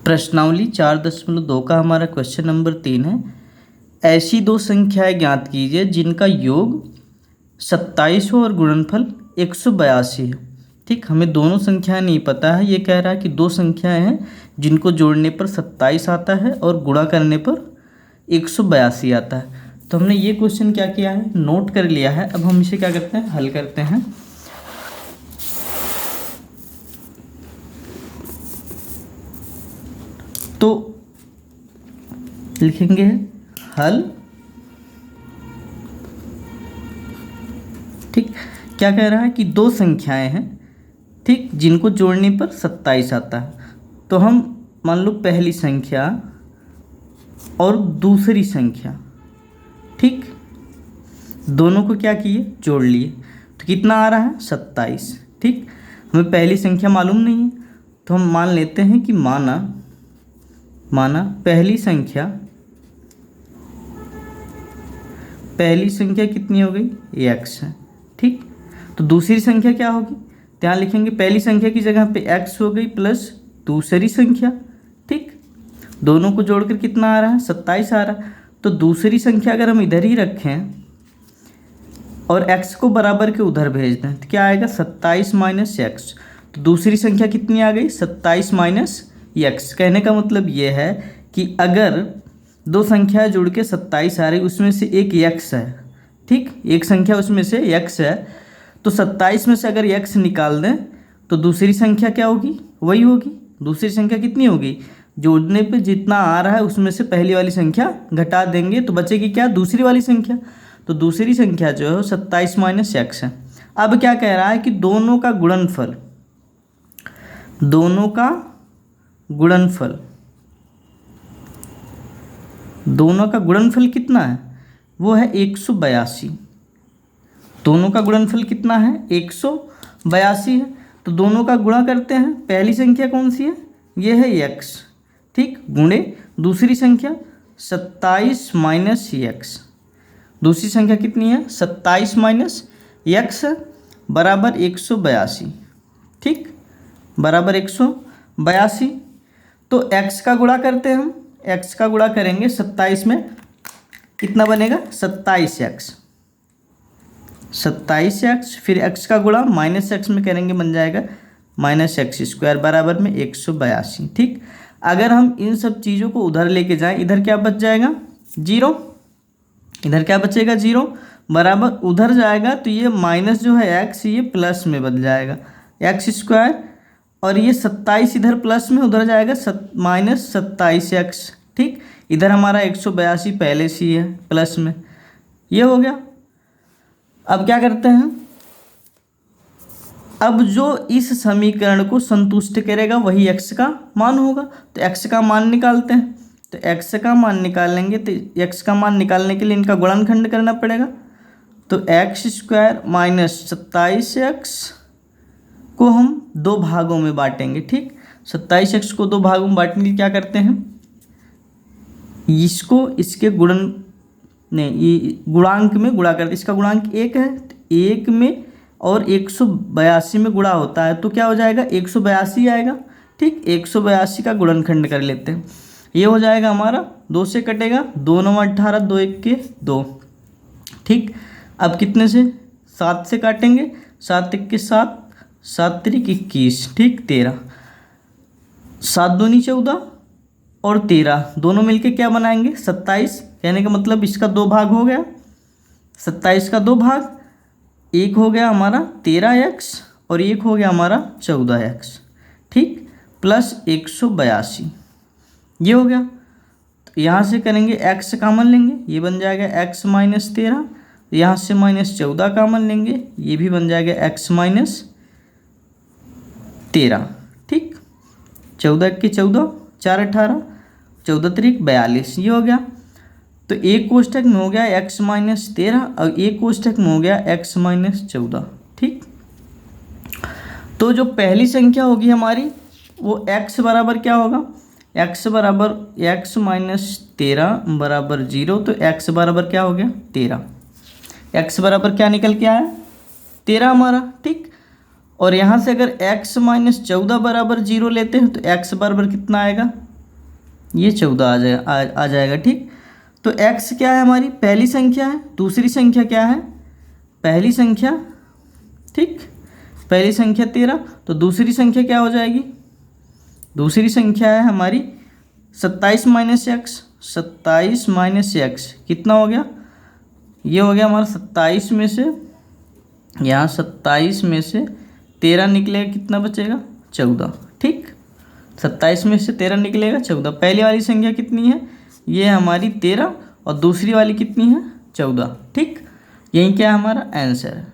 प्रश्नावली 4.2 का हमारा क्वेश्चन नंबर 3 है। ऐसी दो संख्याएं ज्ञात कीजिए जिनका योग 27 हो और गुणनफल 182 है। ठीक, हमें दोनों संख्याएं नहीं पता है। ये कह रहा है कि दो संख्याएं हैं जिनको जोड़ने पर 27 आता है और गुणा करने पर 182 आता है। तो हमने ये क्वेश्चन क्या किया है, नोट कर लिया है। अब हम इसे क्या करते हैं, हल करते हैं। तो लिखेंगे हल। ठीक, क्या कह रहा है कि दो संख्याएं हैं, ठीक, जिनको जोड़ने पर 27 आता है। तो हम मान लो पहली संख्या और दूसरी संख्या, ठीक, दोनों को क्या किए, जोड़ लिए। तो कितना आ रहा है, 27। ठीक, हमें पहली संख्या मालूम नहीं है, तो हम मान लेते हैं कि माना पहली संख्या कितनी हो गई, x है। ठीक, तो दूसरी संख्या क्या होगी, यहाँ लिखेंगे पहली संख्या की जगह पे x हो गई प्लस दूसरी संख्या। ठीक, दोनों को जोड़कर कितना आ रहा है, 27 आ रहा है। तो दूसरी संख्या अगर हम इधर ही रखें और x को बराबर के उधर भेज दें तो क्या आएगा, 27 माइनस x। तो दूसरी संख्या कितनी आ गई, 27 माइनस x। कहने का मतलब ये है कि अगर दो संख्या जुड़ के 27 आ रही, उसमें से एक x है, ठीक, एक संख्या उसमें से x है, तो 27 में से अगर x निकाल दें तो दूसरी संख्या क्या होगी, वही होगी। दूसरी संख्या कितनी होगी, जोड़ने पे जितना आ रहा है उसमें से पहली वाली संख्या घटा देंगे तो बचेगी क्या, दूसरी वाली संख्या। तो दूसरी संख्या जो है 27 माइनस x है। अब क्या कह रहा है कि दोनों का गुणनफल कितना है, वो है 182। दोनों का गुणनफल कितना है, 182 है। तो दोनों का गुणा करते हैं। पहली संख्या कौन सी है, ये है x, ठीक, गुणे दूसरी संख्या 27 माइनस x। दूसरी संख्या कितनी है, 27 माइनस x बराबर 182। ठीक, बराबर 182। तो x का गुणा करते हैं हम। x का गुणा करेंगे 27 में, कितना बनेगा, 27x। फिर x का गुणा माइनस x में करेंगे, बन जाएगा माइनस x² बराबर में 182। ठीक, अगर हम इन सब चीज़ों को उधर लेके जाएं, इधर क्या बच जाएगा, 0। इधर क्या बचेगा, 0 बराबर उधर जाएगा तो ये माइनस जो है x, ये प्लस में बदल जाएगा x²। और ये 27 इधर प्लस में, उधर जाएगा माइनस 27x। ठीक, इधर हमारा 182 पहले से ही है प्लस में, ये हो गया। अब क्या करते हैं, अब जो इस समीकरण को संतुष्ट करेगा वही x का मान होगा। तो x का मान निकालते हैं। तो x का मान निकालेंगे तो x का मान निकालने के लिए इनका गुणनखंड करना पड़ेगा। तो x² माइनस 27x को हम दो भागों में बांटेंगे। ठीक, 27x को दो भागों में बांटने के लिए क्या करते हैं, इसको इसके गुणांक में गुणा करते। इसका गुणांक 1 है, तो 1 में और 182 में गुणा होता है तो क्या हो जाएगा, 182 आएगा। ठीक, 182 का गुणनखंड कर लेते हैं। ये हो जाएगा हमारा, 2 से कटेगा, 2 9 18, 2 1 के 2। ठीक, अब कितने से, 7 से काटेंगे, 7 1 के 7, 7 3 21, ठीक, 13, 7 दूनी 14 और 13 दोनों मिलके क्या बनाएंगे, 27। कहने का मतलब इसका 2 भाग हो गया, 27 का 2 भाग, एक हो गया हमारा 13x और एक हो गया हमारा 14x। ठीक, प्लस 182, ये हो गया। तो यहाँ से करेंगे x कॉमन लेंगे, ये बन जाएगा x माइनस 13। यहाँ से माइनस 14 कॉमन लेंगे, ये भी बन जाएगा x माइनस 13। ठीक, 14 के 14, 4 18, 14 3 42, ये हो गया। तो एक कोष्ठक में हो गया x माइनस 13 और एक कोष्ठक में हो गया x माइनस 14। ठीक, तो जो पहली संख्या होगी हमारी वो x बराबर क्या होगा, x बराबर x माइनस 13 बराबर 0। तो x बराबर क्या हो गया, 13। x बराबर क्या निकल के आया, 13 हमारा। ठीक, और यहाँ से अगर x माइनस 14 बराबर 0 लेते हैं तो x बराबर कितना आएगा, ये 14 आ जाएगा। ठीक, तो x क्या है हमारी पहली संख्या है, दूसरी संख्या क्या है पहली संख्या। ठीक, पहली संख्या 13, तो दूसरी संख्या क्या हो जाएगी, दूसरी संख्या है हमारी 27 माइनस एक्स। 27 माइनस एक्स कितना हो गया, ये हो गया हमारा 27 में से, यहाँ 27 में से 13 निकलेगा, कितना बचेगा 14। ठीक, 27 में से 13 निकलेगा 14। पहली वाली संख्या कितनी है, ये हमारी 13 और दूसरी वाली कितनी है 14। ठीक, यही क्या है हमारा आंसर है।